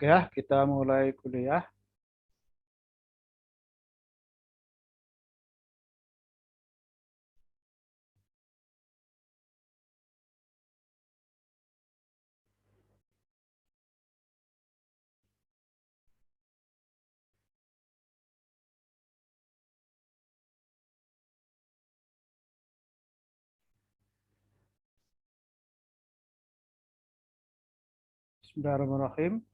Oke ya, kita mulai kuliah. Bismillahirrahmanirrahim.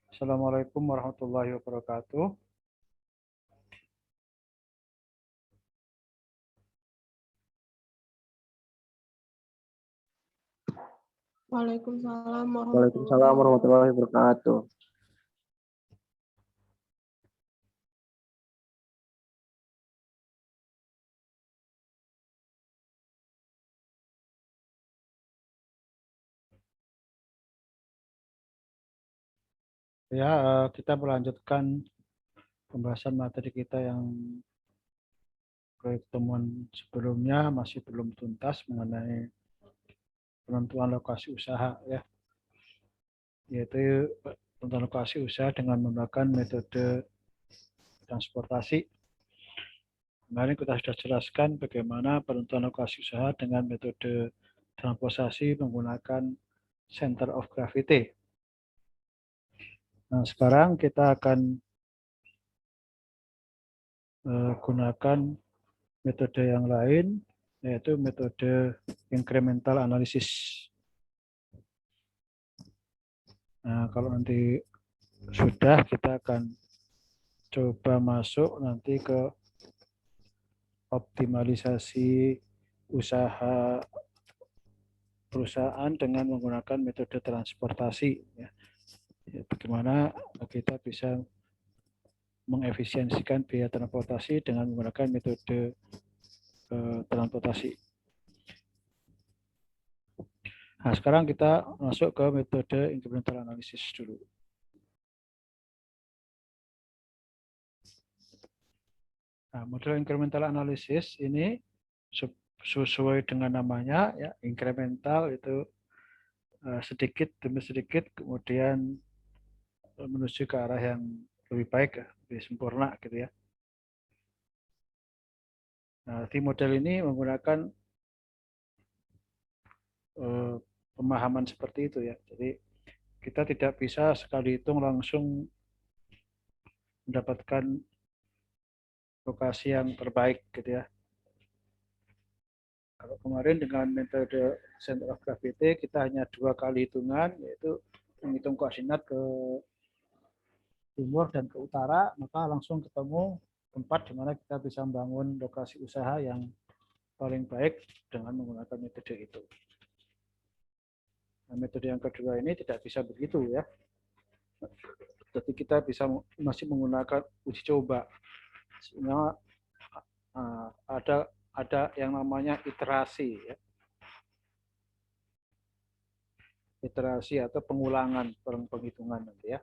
Assalamualaikum warahmatullahi wabarakatuh. Waalaikumsalam Waalaikumsalam warahmatullahi wabarakatuh. Ya, kita melanjutkan pembahasan materi kita yang pertemuan sebelumnya masih belum tuntas mengenai penentuan lokasi usaha ya, yaitu penentuan lokasi usaha dengan menggunakan metode transportasi. Kemarin kita sudah jelaskan bagaimana penentuan lokasi usaha dengan metode transportasi menggunakan center of gravity. Nah, sekarang kita akan gunakan metode yang lain, yaitu metode incremental analysis. Nah, kalau nanti sudah, kita akan coba masuk nanti ke optimalisasi usaha perusahaan dengan menggunakan metode transportasi. Ya. Bagaimana kita bisa mengefisiensikan biaya transportasi dengan menggunakan metode transportasi. Nah, sekarang kita masuk ke metode incremental analysis dulu. Nah, model incremental analysis ini sesuai dengan namanya, ya, incremental itu sedikit demi sedikit kemudian menuju ke arah yang lebih baik, lebih sempurna gitu ya. Nah, di model ini menggunakan pemahaman seperti itu ya. Jadi kita tidak bisa sekali hitung langsung mendapatkan lokasi yang terbaik gitu ya. Kalau kemarin dengan metode center of gravity kita hanya 2 kali hitungan, yaitu menghitung koordinat ke timur dan ke utara, maka langsung ketemu tempat di mana kita bisa membangun lokasi usaha yang paling baik dengan menggunakan metode itu. Nah, metode yang kedua ini tidak bisa begitu ya. Jadi kita bisa masih menggunakan uji coba. Sehingga ada yang namanya iterasi ya. Iterasi atau pengulangan penghitungan nanti ya.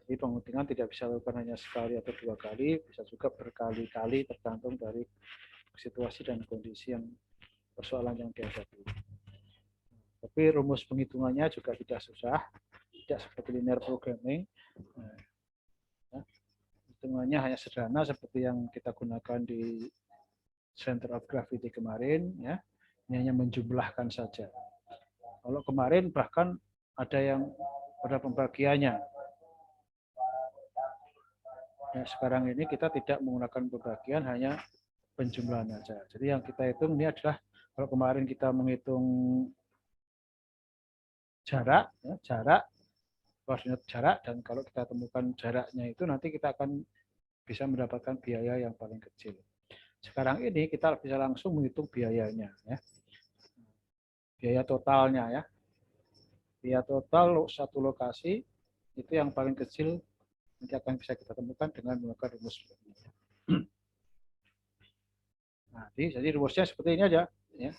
Jadi penghitungan tidak bisa dilakukan hanya sekali atau 2 kali, bisa juga berkali-kali tergantung dari situasi dan kondisi yang persoalan yang dihadapi. Tapi rumus penghitungannya juga tidak susah, tidak seperti linear programming. Nah, hitungannya hanya sederhana seperti yang kita gunakan di center of gravity kemarin, ya. Ini hanya menjumlahkan saja. Kalau kemarin bahkan ada yang pada pembagiannya. Nah, sekarang ini kita tidak menggunakan pembagian, hanya penjumlahan saja. Jadi yang kita hitung ini adalah, kalau kemarin kita menghitung jarak, ya, jarak, koordinat jarak, dan kalau kita temukan jaraknya itu nanti kita akan bisa mendapatkan biaya yang paling kecil. Sekarang ini kita bisa langsung menghitung biayanya, ya. Biaya totalnya ya. Biaya total satu lokasi itu yang paling kecil nanti akan bisa kita temukan dengan menggunakan rumus ini. Nah, jadi rumusnya seperti ini aja, ya.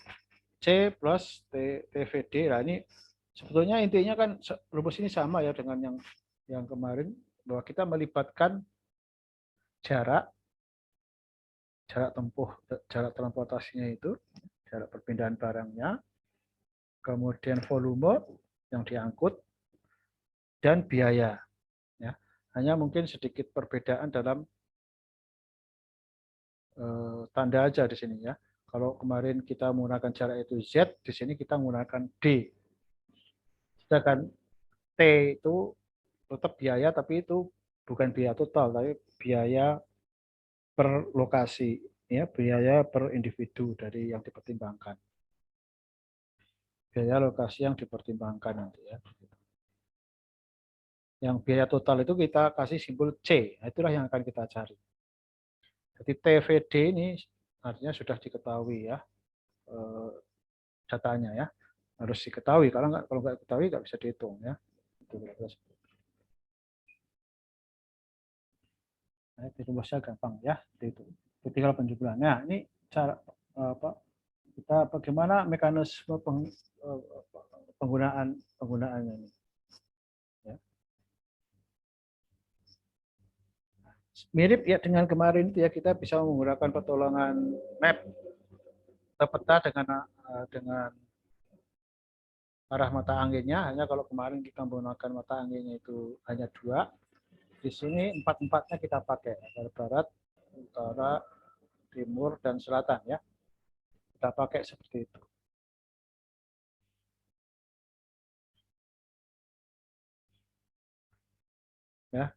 C plus TVD. Nah, ini sebetulnya intinya kan rumus ini sama ya dengan yang kemarin, bahwa kita melibatkan jarak tempuh, jarak transportasinya itu, jarak perpindahan barangnya, kemudian volume yang diangkut, dan biaya. Hanya mungkin sedikit perbedaan dalam tanda aja di sini ya. Kalau kemarin kita menggunakan jarak itu Z, di sini kita menggunakan D. Sedangkan T itu tetap biaya, tapi itu bukan biaya total, tapi biaya per lokasi, ya, biaya per individu dari yang dipertimbangkan. Biaya lokasi yang dipertimbangkan nanti ya. Yang biaya total itu kita kasih simbol C, nah, itulah yang akan kita cari. Jadi TVD ini artinya sudah diketahui ya datanya ya, harus diketahui kalau nggak diketahui nggak bisa dihitung ya. Nah, itu rumusnya gampang ya, itu. Tinggal penjumlahan. Nah, ini cara apa? Kita bagaimana mekanisme penggunaannya ini. Ya. Mirip ya dengan kemarin itu ya, kita bisa menggunakan pertolongan map atau peta dengan arah mata anginnya. Hanya kalau kemarin kita menggunakan mata anginnya itu hanya 2, di sini 4-4-nya kita pakai, barat, utara, timur, dan selatan ya. Kita pakai seperti itu. Ya.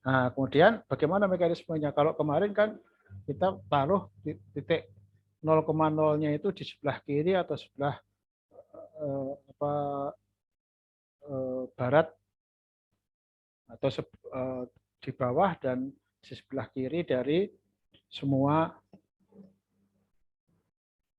Nah, kemudian bagaimana mekanismenya? Kalau kemarin kan kita taruh titik 0,0-nya itu di sebelah kiri atau sebelah barat atau di bawah dan di sebelah kiri dari semua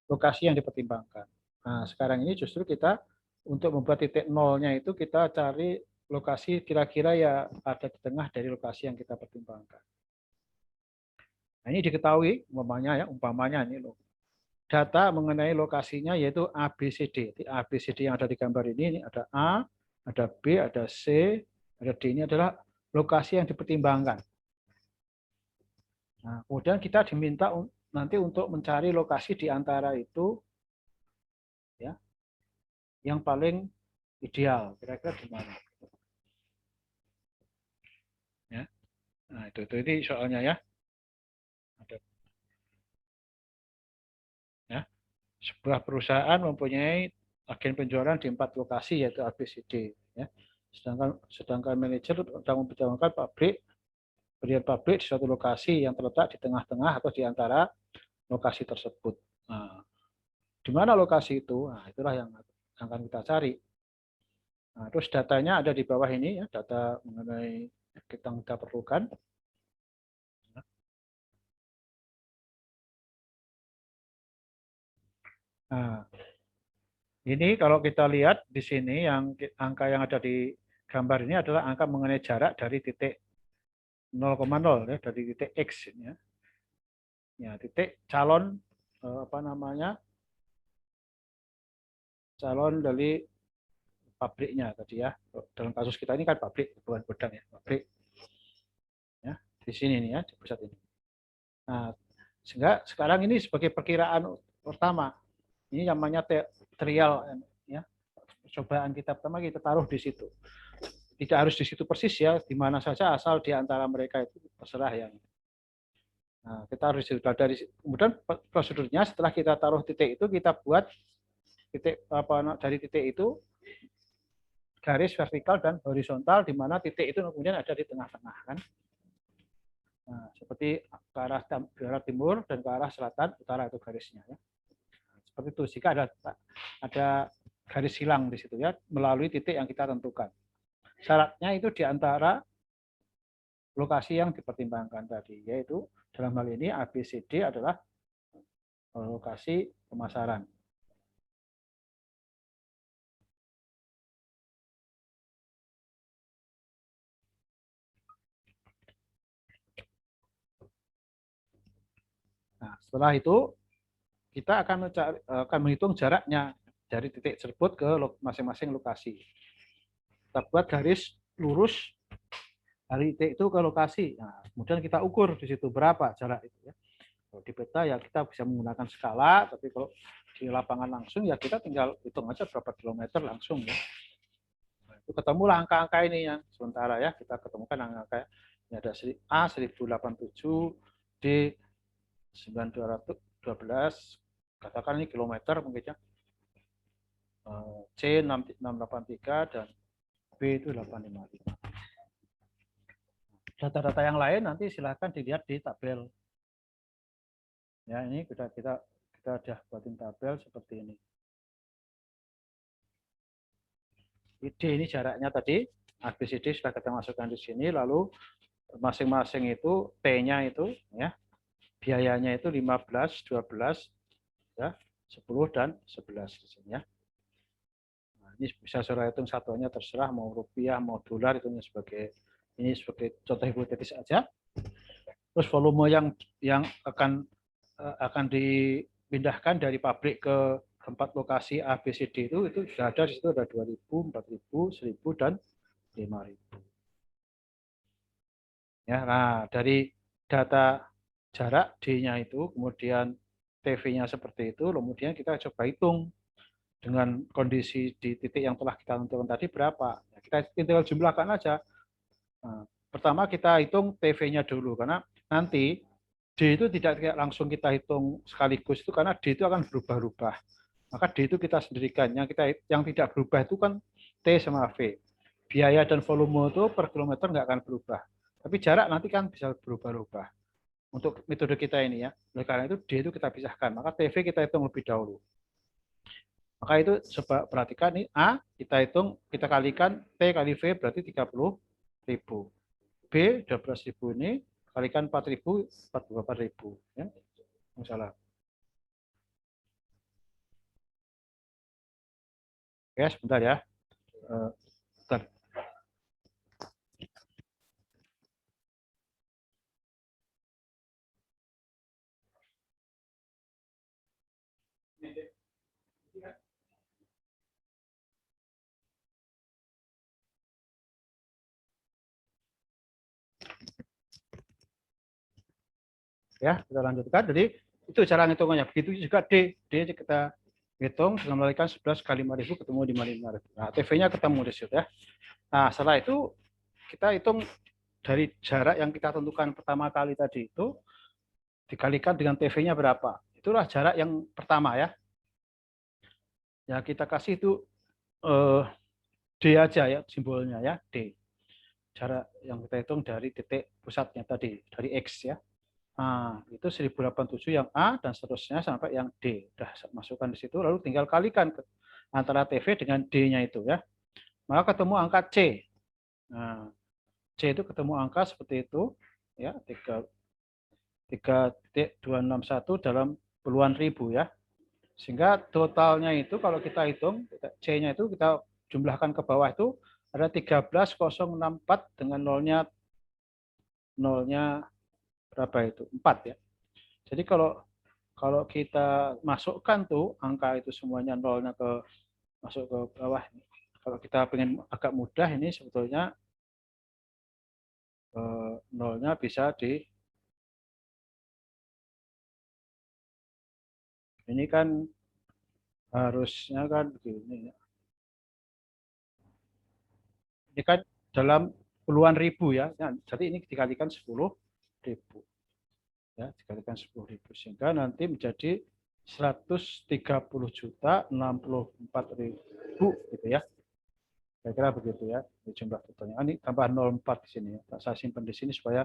lokasi yang dipertimbangkan. Nah, sekarang ini justru kita untuk membuat titik 0-nya itu kita cari lokasi kira-kira ya ada di tengah dari lokasi yang kita pertimbangkan. Nah, ini diketahui umpamanya ini loh. Data mengenai lokasinya yaitu ABCD. ABCD yang ada di gambar ini ada A, ada B, ada C, ada D. Ini adalah lokasi yang dipertimbangkan. Nah, kemudian kita diminta nanti untuk mencari lokasi di antara itu ya yang paling ideal. Kira-kira di mana? Ya. Nah, itu ini soalnya ya. Ada ya. Sebuah perusahaan mempunyai agen penjualan di 4 lokasi yaitu ABCD ya. Sedangkan manajer sedang memperjuangkan pendirian pabrik di suatu lokasi yang terletak di tengah-tengah atau di antara lokasi tersebut. Nah, di mana lokasi itu? Nah, itulah yang akan kita cari. Nah, terus datanya ada di bawah ini ya, data mengenai kita perlukan. Nah, ini kalau kita lihat di sini yang angka yang ada di gambar ini adalah angka mengenai jarak dari titik 0,0 ya, dari titik X ya. Ya, titik calon calon dari pabriknya tadi ya. Dalam kasus kita ini kan pabrik, bukan gudang ya, pabrik. Ya, di sini nih ya, di pusat ini. Nah, sehingga sekarang ini sebagai perkiraan pertama. Ini namanya trial ya. Percobaan kita pertama kita taruh di situ. Tidak harus di situ persis ya, di mana saja asal di antara mereka itu terserah yang. Nah, kita harus dari kemudian prosedurnya setelah kita taruh titik itu kita buat titik dari titik itu garis vertikal dan horizontal di mana titik itu kemudian ada di tengah-tengah kan. Nah, seperti ke arah timur dan ke arah selatan utara itu garisnya ya. Seperti itu jika ada garis hilang di situ ya melalui titik yang kita tentukan. Syaratnya itu di antara lokasi yang dipertimbangkan tadi yaitu dalam hal ini ABCD adalah lokasi pemasaran. Nah, setelah itu kita akan menghitung jaraknya dari titik tersebut ke masing-masing lokasi. Kita buat garis lurus dari titik itu ke lokasi. Nah, kemudian kita ukur di situ berapa jarak itu ya. Kalau di peta ya kita bisa menggunakan skala, tapi kalau di lapangan langsung ya kita tinggal hitung aja berapa kilometer langsung ya. Ketemulah angka-angka ini yang sementara ya, kita ketemukan angka-angka ini ada A 1087, D 9212, katakan ini kilometer mungkin ya, C 683 dan B itu 855. Data-data yang lain nanti silakan dilihat di tabel. Ya, ini kita udah buatin tabel seperti ini. D ini jaraknya tadi, ABCD sudah kita masukkan di sini, lalu masing-masing itu T-nya itu ya, biayanya itu 15, 12, ya, 10 dan 11 di sini ya. Nah, ini bisa saudara hitung satuannya terserah mau rupiah, mau dolar, itu sebagai ini sebagai contoh hipotetis aja. Terus volume yang akan dipindahkan dari pabrik ke tempat lokasi A, B, C, D itu sudah ada di situ, ada 2.000, 4.000, 1.000 dan 5.000. Ya, nah dari data jarak D-nya itu, kemudian TV-nya seperti itu, kemudian kita coba hitung dengan kondisi di titik yang telah kita tentukan tadi berapa. Ya, kita tinggal jumlahkan aja. Nah, pertama kita hitung TV-nya dulu, karena nanti D itu tidak langsung kita hitung sekaligus itu, karena D itu akan berubah-ubah. Maka D itu kita sendirikan. Yang tidak berubah itu kan T sama V. Biaya dan volume itu per kilometer nggak akan berubah. Tapi jarak nanti kan bisa berubah-ubah. Untuk metode kita ini ya. Oleh karena itu D itu kita pisahkan. Maka TV kita hitung lebih dahulu. Maka itu coba perhatikan nih, A kita hitung, kita kalikan T kali V berarti 30.000. B 12.000 ini kalikan 4.000, 44.000 ya. Masalah. Oke, sebentar ya. Bentar. Ya, kita lanjutkan. Jadi itu cara hitungannya. Begitu juga D. D kita hitung dengan mengalikan 11 kali 5.000 ketemu 55.000. Nah, TV-nya ketemu di situ ya. Nah, setelah itu kita hitung dari jarak yang kita tentukan pertama kali tadi itu dikalikan dengan TV-nya berapa. Itulah jarak yang pertama ya. Ya, kita kasih itu D aja ya simbolnya ya, D. Jarak yang kita hitung dari titik pusatnya tadi, dari X ya. Nah, itu 1087 yang A dan seterusnya sampai yang D. Sudah masukkan di situ, lalu tinggal kalikan antara TV dengan D-nya itu ya. Maka ketemu angka C. Nah, C itu ketemu angka seperti itu ya, 3.261 dalam puluhan ribu ya. Sehingga totalnya itu kalau kita hitung C-nya itu kita jumlahkan ke bawah itu ada 13.064 dengan nolnya berapa itu? 4 ya. Jadi kalau kita masukkan tuh angka itu semuanya nolnya masuk ke bawah. Kalau kita pengen agak mudah ini sebetulnya nolnya bisa ini kan harusnya kan begini. Ini kan dalam puluhan ribu ya. Nah, jadi ini dikalikan 10.000. Ya, dikalikan 10.000 sehingga nanti menjadi 130.064.000 gitu ya. Saya kira begitu ya, di jumlah totalnya. Ini tambah 04 di sini ya. Saya simpan di sini supaya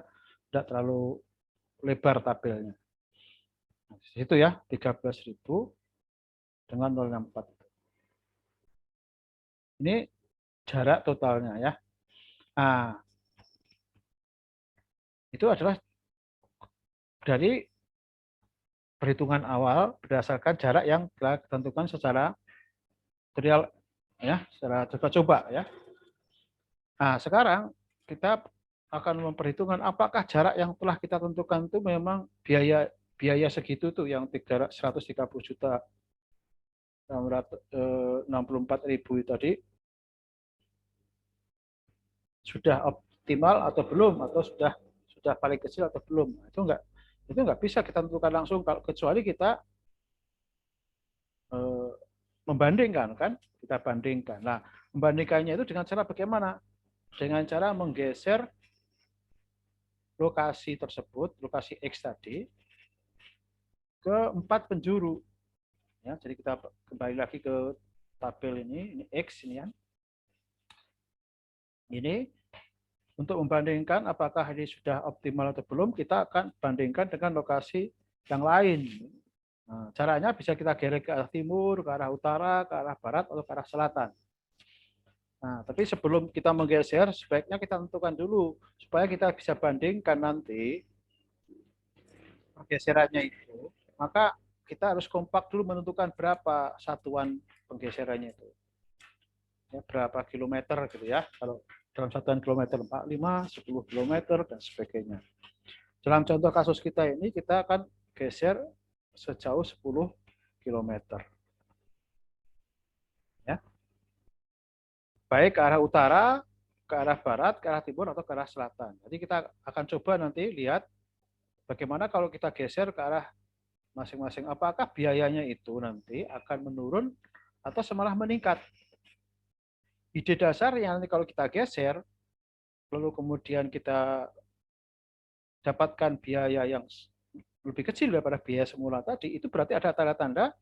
tidak terlalu lebar tabelnya. Nah, di situ ya, 13.000 dengan 064. Ini jarak totalnya ya. Nah, itu adalah dari perhitungan awal berdasarkan jarak yang telah ditentukan secara trial ya, secara coba-coba ya. Nah, sekarang kita akan memperhitungkan apakah jarak yang telah kita tentukan itu memang biaya segitu tuh yang 130 juta 64.000 tadi sudah optimal atau belum, atau sudah paling kecil atau belum. Itu enggak bisa kita tentukan langsung kalau kecuali kita membandingkan kan, kita bandingkan. Nah, Membandingkannya itu dengan cara bagaimana? Dengan cara menggeser lokasi tersebut, lokasi X tadi, ke 4 penjuru. Ya, jadi kita kembali lagi ke tabel ini X ini kan. Ini untuk membandingkan apakah ini sudah optimal atau belum, kita akan bandingkan dengan lokasi yang lain. Nah, caranya bisa kita geser ke arah timur, ke arah utara, ke arah barat, atau ke arah selatan. Nah, tapi sebelum kita menggeser, sebaiknya kita tentukan dulu supaya kita bisa bandingkan nanti pergeserannya itu. Maka kita harus kompak dulu menentukan berapa satuan penggeserannya itu. Ya, berapa kilometer gitu ya. Kalau dalam satuan kilometer 45, 10 kilometer, dan sebagainya. Dalam contoh kasus kita ini, kita akan geser sejauh 10 kilometer. Ya. Baik ke arah utara, ke arah barat, ke arah timur, atau ke arah selatan. Jadi kita akan coba nanti lihat bagaimana kalau kita geser ke arah masing-masing. Apakah biayanya itu nanti akan menurun atau malah meningkat. Ide dasarnya nanti kalau kita geser, lalu kemudian kita dapatkan biaya yang lebih kecil daripada biaya semula tadi, itu berarti ada tanda-tanda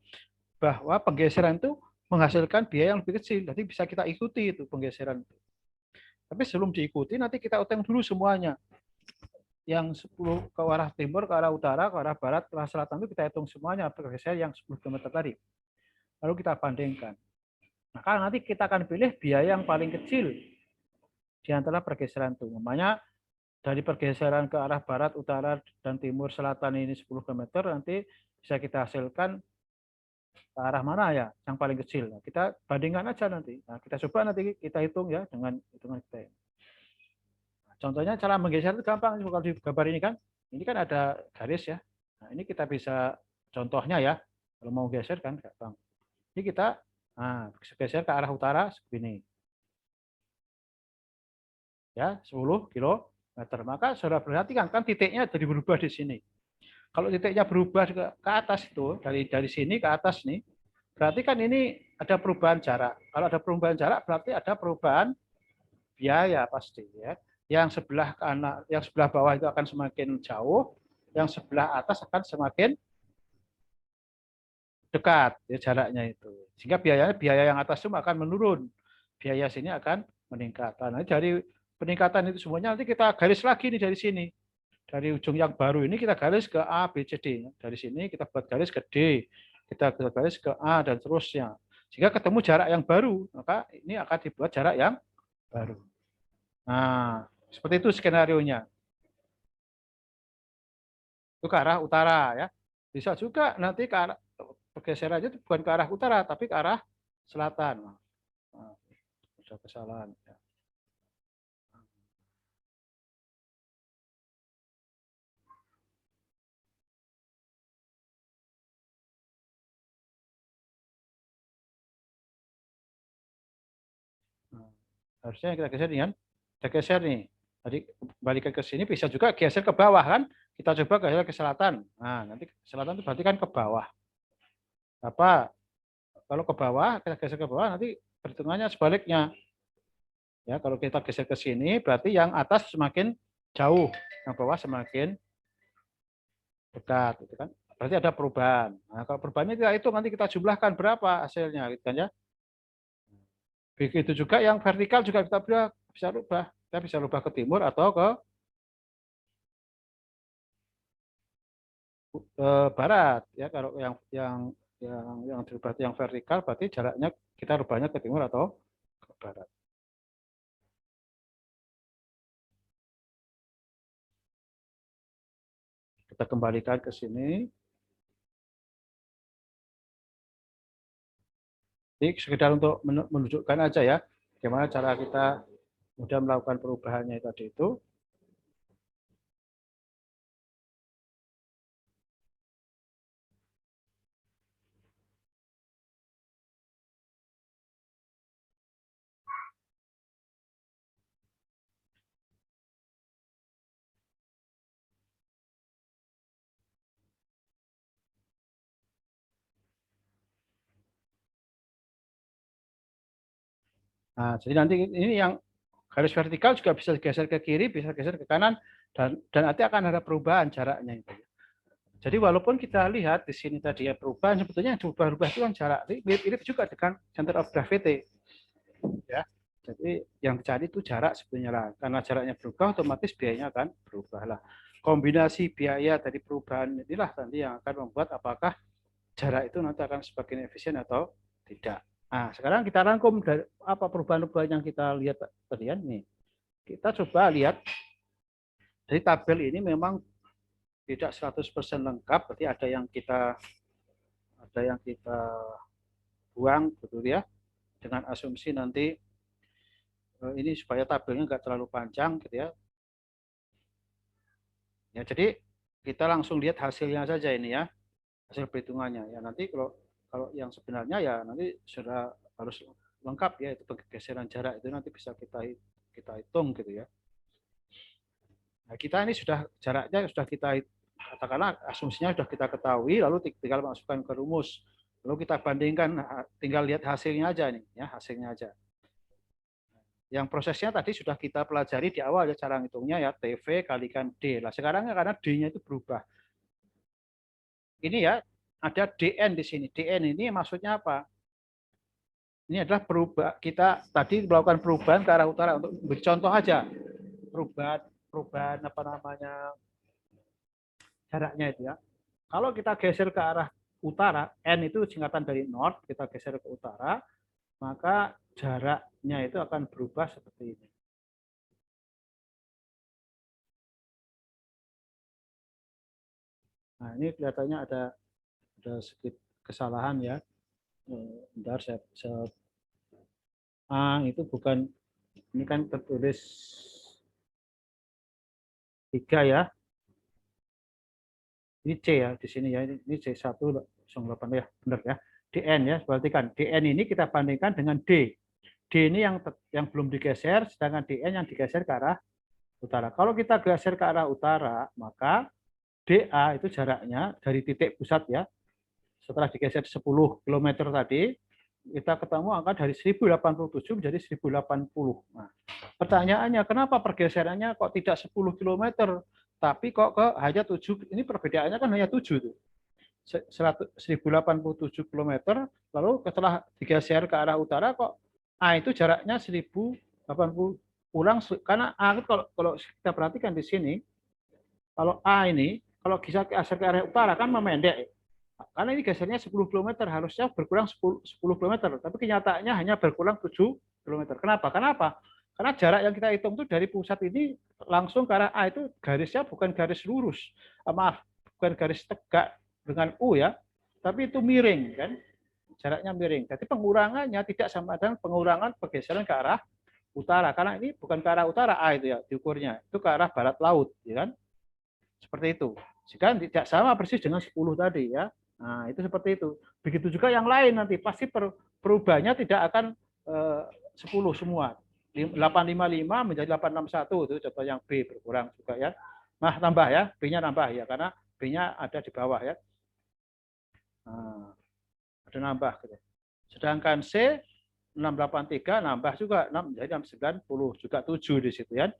bahwa penggeseran itu menghasilkan biaya yang lebih kecil. Jadi bisa kita ikuti itu penggeseran itu. Tapi sebelum diikuti, nanti kita hitung dulu semuanya. Yang 10 ke arah timur, ke arah utara, ke arah barat, ke arah selatan itu kita hitung semuanya pergeseran yang 10 km tadi. Lalu kita bandingkan. Maka nanti kita akan pilih biaya yang paling kecil di antara pergeseran itu. Namanya dari pergeseran ke arah barat, utara, dan timur, selatan ini 10 km, nanti bisa kita hasilkan ke arah mana ya yang paling kecil. Nah, kita bandingkan aja nanti. Nah, kita coba nanti kita hitung ya dengan hitungan kita. Nah, contohnya cara menggeser itu gampang. Kalau di gambar ini kan ada garis ya. Nah, ini kita bisa contohnya ya. Kalau mau geser kan gampang. Ini kita geser ke arah utara segini. Ya, 10 kilometer. Maka saudara perhatikan kan titiknya jadi berubah di sini. Kalau titiknya berubah ke atas itu, dari sini ke atas nih, berarti kan ini ada perubahan jarak. Kalau ada perubahan jarak berarti ada perubahan biaya pasti ya. Yang sebelah kanan, yang sebelah bawah itu akan semakin jauh, yang sebelah atas akan semakin dekat ya jaraknya itu. Sehingga biaya yang atas itu akan menurun. Biaya sini akan meningkat. Nah, dari peningkatan itu semuanya nanti kita garis lagi nih dari sini. Dari ujung yang baru ini kita garis ke A, B, C, D. Dari sini kita buat garis ke D. Kita buat garis ke A dan terusnya. Jika ketemu jarak yang baru, maka ini akan dibuat jarak yang baru. Nah, seperti itu skenario-nya. Itu ke arah utara ya. Bisa juga nanti ke arah pergeserannya itu bukan ke arah utara, tapi ke arah selatan. Nah, sudah kesalahan. Ya. Nah, harusnya kita geser nih kan. Kita geser nih. Tadi balikan ke sini bisa juga geser ke bawah kan. Kita coba geser ke selatan. Nah, nanti selatan itu berarti kan ke bawah. Apa? Kalau ke bawah, kita geser ke bawah nanti perhitungannya sebaliknya. Ya, kalau kita geser ke sini berarti yang atas semakin jauh, yang bawah semakin dekat, gitu kan. Berarti ada perubahan. Nah, kalau perubahannya kita itu nanti kita jumlahkan berapa hasilnya, gitu kan ya. Begitu juga yang vertikal juga kita bisa rubah. Kita bisa rubah ke timur atau ke barat ya. Kalau yang dirubah yang vertikal berarti jaraknya kita rubahnya ke timur atau ke barat. Kita kembalikan ke sini. Jadi sekedar untuk menunjukkan aja ya bagaimana cara kita mudah melakukan perubahannya tadi itu. Nah, jadi nanti ini yang garis vertikal juga bisa geser ke kiri, bisa geser ke kanan, dan nanti akan ada perubahan jaraknya itu. Jadi walaupun kita lihat di sini tadi ya perubahan, sebetulnya yang berubah itu kan jarak. Mirip juga dengan center of gravity. Ya. Jadi yang dicari itu jarak sebetulnya lah. Karena jaraknya berubah, otomatis biayanya akan berubah lah. Kombinasi biaya dari perubahan inilah nanti yang akan membuat apakah jarak itu nanti akan semakin efisien atau tidak. Nah, sekarang kita rangkum dari apa perubahan-perubahan yang kita lihat tadi ya. Nih. Kita coba lihat dari tabel ini memang tidak 100% lengkap, berarti ada yang kita buang betul ya, dengan asumsi nanti ini supaya tabelnya nggak terlalu panjang gitu ya. Ya, jadi kita langsung lihat hasilnya saja ini ya, hasil perhitungannya ya. Nanti kalau yang sebenarnya ya nanti sudah harus lengkap ya, itu pergeseran jarak itu nanti bisa kita hitung gitu ya. Nah, kita ini sudah jaraknya sudah kita katakanlah asumsinya sudah kita ketahui, lalu tinggal masukkan ke rumus. Lalu kita bandingkan, tinggal lihat hasilnya aja nih, ya hasilnya aja. Yang prosesnya tadi sudah kita pelajari di awal ya, cara ngitungnya ya TV kalikan D. Nah, sekarang karena D-nya itu berubah. Ini ya ada DN di sini. DN ini maksudnya apa? Ini adalah kita tadi melakukan perubahan ke arah utara. Untuk beri contoh aja, perubahan apa namanya jaraknya itu ya. Kalau kita geser ke arah utara, N itu singkatan dari north, kita geser ke utara, maka jaraknya itu akan berubah seperti ini. Nah, ini kelihatannya ada sedikit kesalahan ya. Bentar, itu bukan, ini kan tertulis 3 ya. Ini C ya, di sini ya, ini C108 ya, benar ya. DN ya, perhatikan. DN ini kita bandingkan dengan D. D ini yang belum digeser, sedangkan DN yang digeser ke arah utara. Kalau kita geser ke arah utara, maka DA itu jaraknya dari titik pusat ya. Setelah digeser 10 km tadi, kita ketemu angka dari 1087 menjadi 1080. Nah, pertanyaannya, kenapa pergeserannya kok tidak 10 km, tapi kok ke hanya 7? Ini perbedaannya kan hanya 7 tuh. 1087 km, lalu setelah digeser ke arah utara kok A itu jaraknya 1080 kurang, karena A kalau kita perhatikan di sini, kalau A ini kalau bisa geser ke arah utara kan memendek. Karena ini gesernya 10 km, harusnya berkurang 10 km, tapi kenyataannya hanya berkurang 7 km. Kenapa? Karena jarak yang kita hitung itu dari pusat ini langsung ke arah A itu garisnya bukan garis lurus. Maaf, bukan garis tegak dengan U ya, tapi itu miring kan, jaraknya miring. Jadi pengurangannya tidak sama dengan pengurangan pergeseran ke arah utara, karena ini bukan ke arah utara A itu ya diukurnya, itu ke arah barat laut, ya kan? Seperti itu. Jika tidak sama persis dengan 10 tadi ya. Nah, itu seperti itu. Begitu juga yang lain nanti pasti perubahannya tidak akan 10 semua. 855 menjadi 861 itu contoh yang B berkurang juga ya. Nah, tambah ya, B-nya nambah ya karena B-nya ada di bawah ya. Nah, ada nambah gitu. Sedangkan C 683 nambah juga 6 menjadi 690 juga 7 di situ ya.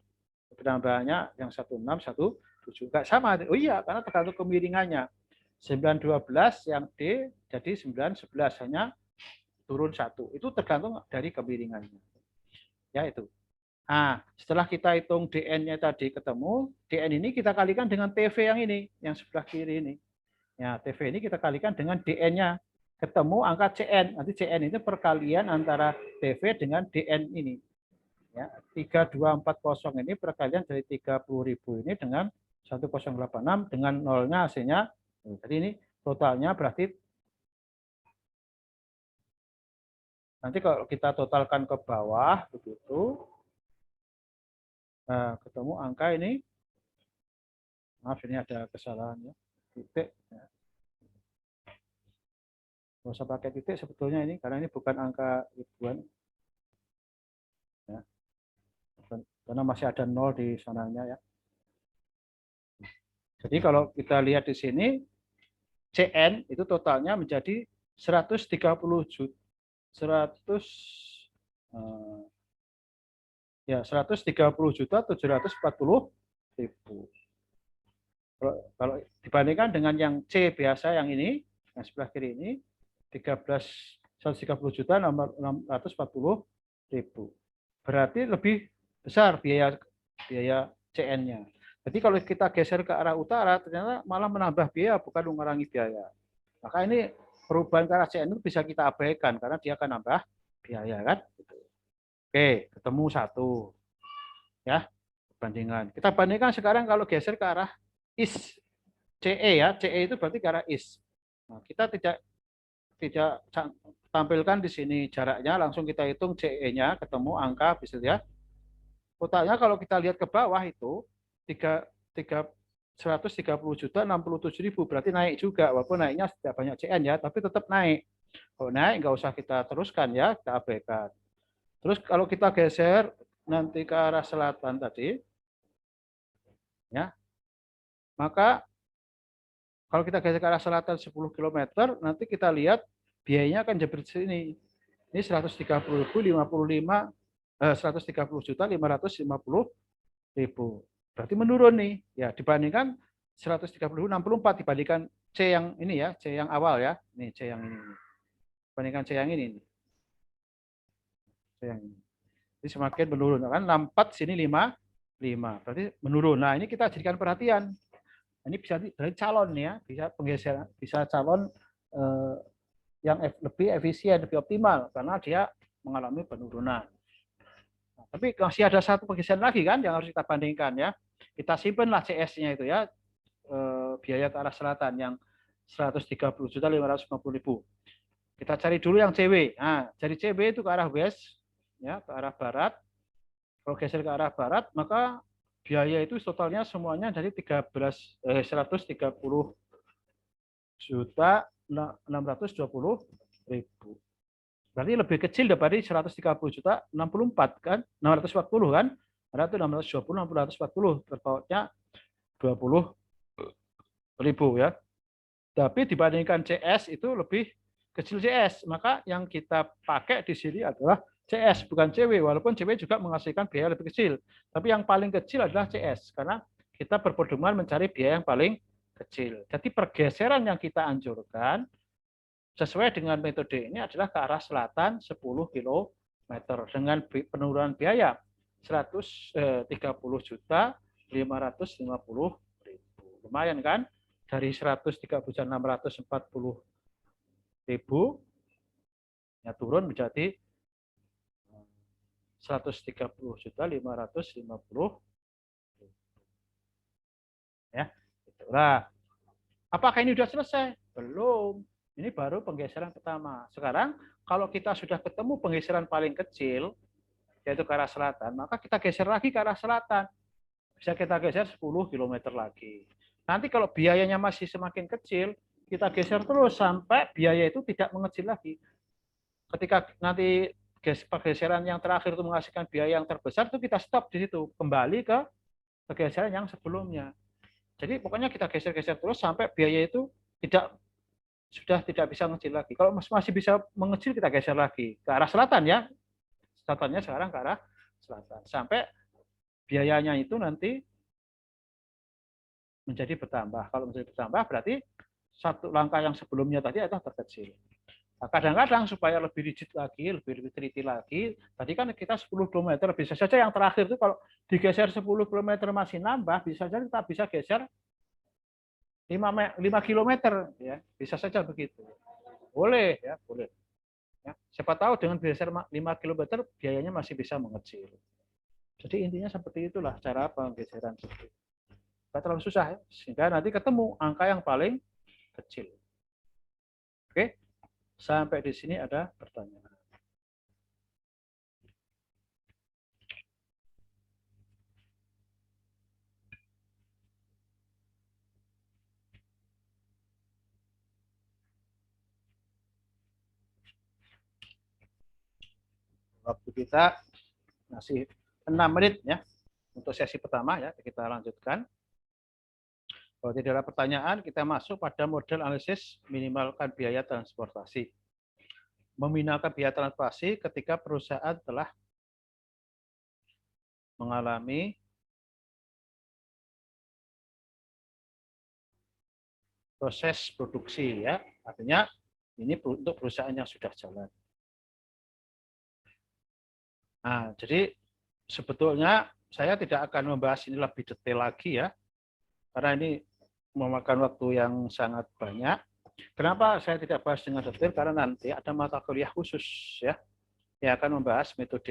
Penambahannya yang 1617 juga sama. Oh iya, karena tergantung kemiringannya. 912 yang D jadi 911 hanya turun 1. Itu tergantung dari kemiringannya. Ya itu. Nah, setelah kita hitung DN-nya tadi ketemu, DN ini kita kalikan dengan TV yang ini, yang sebelah kiri ini. Ya, TV ini kita kalikan dengan DN-nya. Ketemu angka CN. Nanti CN itu perkalian antara TV dengan DN ini. Ya, 3240 ini perkalian dari 30.000 ini dengan 1086 dengan nolnya hasilnya. Jadi ini totalnya berarti nanti kalau kita totalkan ke bawah begitu, nah, ketemu angka ini. Maaf ini ada kesalahan ya. Titik. Ya. Nggak usah pakai titik sebetulnya ini karena ini bukan angka ribuan. Ya. Karena masih ada nol di sananya ya. Jadi kalau kita lihat di sini, CN itu totalnya menjadi 130 juta, Ya, 130.740.000. Kalau dibandingkan dengan yang C biasa yang ini, yang sebelah kiri ini, 130.640.000. Berarti lebih besar biaya CN-nya. Jadi kalau kita geser ke arah utara, ternyata malah menambah biaya, bukan mengurangi biaya. Maka ini perubahan ke arah CN itu bisa kita abaikan, karena dia akan nambah biaya, kan? Oke, ketemu satu. Ya, bandingan. Kita bandingkan sekarang kalau geser ke arah is CE ya, CE itu berarti ke arah is. Nah, kita tidak tampilkan di sini jaraknya, langsung kita hitung CE-nya, ketemu angka bisa ya. Totalnya kalau kita lihat ke bawah itu 130.067.000, berarti naik juga, walaupun naiknya tidak banyak CN ya, tapi tetap naik. Kalau naik nggak usah kita teruskan ya, kita abaikan. Terus kalau kita geser nanti ke arah selatan tadi, ya, maka kalau kita geser ke arah selatan 10 km, nanti kita lihat biayanya akan seperti sini. Ini 130.550.000. Berarti menurun nih. Ya, dibandingkan 130.064 dibandingkan C yang ini ya, C yang awal ya. Ini C yang ini. Dibandingkan C yang ini. C yang ini. Jadi semakin menurun kan 64 sini 5. Berarti menurun. Nah, ini kita jadikan perhatian. Ini bisa dari calon ya, bisa penggeseran, bisa calon yang lebih efisien, lebih optimal karena dia mengalami penurunan. Nah, tapi masih ada satu penggeseran lagi kan yang harus kita bandingkan ya. Kita simpanlah CS-nya itu ya, biaya ke arah selatan yang 130.550.000. Kita cari dulu yang CW. Nah, dari CW itu ke arah west, ya, ke arah barat. Kalau geser ke arah barat, maka biaya itu totalnya semuanya dari 130.620.000. Berarti lebih kecil daripada 130.064 kan, 640 kan, ada itu 620, 640, terpautnya 20.000 ya. Tapi dibandingkan CS itu lebih kecil CS, maka yang kita pakai di sini adalah CS bukan CW, walaupun CW juga menghasilkan biaya lebih kecil. Tapi yang paling kecil adalah CS karena kita berpedoman mencari biaya yang paling kecil. Jadi pergeseran yang kita anjurkan sesuai dengan metode ini adalah ke arah selatan 10 km dengan penurunan biaya 130.550.000. Lumayan kan? Dari 130.640.000 ya turun menjadi 130.550.000 ya. Nah, apakah ini sudah selesai? Belum. Ini baru penggeseran pertama. Sekarang kalau kita sudah ketemu penggeseran paling kecil yaitu ke arah selatan, maka kita geser lagi ke arah selatan. Bisa kita geser 10 km lagi. Nanti kalau biayanya masih semakin kecil, kita geser terus sampai biaya itu tidak mengecil lagi. Ketika nanti pergeseran yang terakhir itu menghasilkan biaya yang terbesar, itu kita stop di situ, kembali ke pergeseran yang sebelumnya. Jadi pokoknya kita geser-geser terus sampai biaya itu sudah tidak bisa mengecil lagi. Kalau masih bisa mengecil, kita geser lagi ke arah selatan ya. Contohnya sekarang ke arah selatan sampai biayanya itu nanti menjadi bertambah. Kalau menjadi bertambah berarti satu langkah yang sebelumnya tadi adalah terkecil. Nah, kadang-kadang supaya lebih rigid lagi, lebih teliti lagi, tadi kan kita 10 km, bisa saja yang terakhir itu kalau digeser 10 km masih nambah, bisa saja kita bisa geser 5 km ya, bisa saja begitu. Boleh ya, boleh. Ya, siapa tahu dengan geser 5 km biayanya masih bisa mengecil. Jadi intinya seperti itulah cara penggeseran seperti itu. Tidak terlalu susah ya, sehingga nanti ketemu angka yang paling kecil. Oke, sampai di sini ada pertanyaan. Waktu kita masih 6 menit ya untuk sesi pertama ya, kita lanjutkan. Kalau tidak ada pertanyaan, kita masuk pada model analisis minimalkan biaya transportasi. meminalkan biaya transportasi ketika perusahaan telah mengalami proses produksi, ya. Artinya ini untuk perusahaan yang sudah jalan. Nah, jadi sebetulnya saya tidak akan membahas ini lebih detail lagi, ya, karena ini memakan waktu yang sangat banyak. Kenapa saya tidak bahas dengan detail? Karena nanti ada mata kuliah khusus, ya, yang akan membahas metode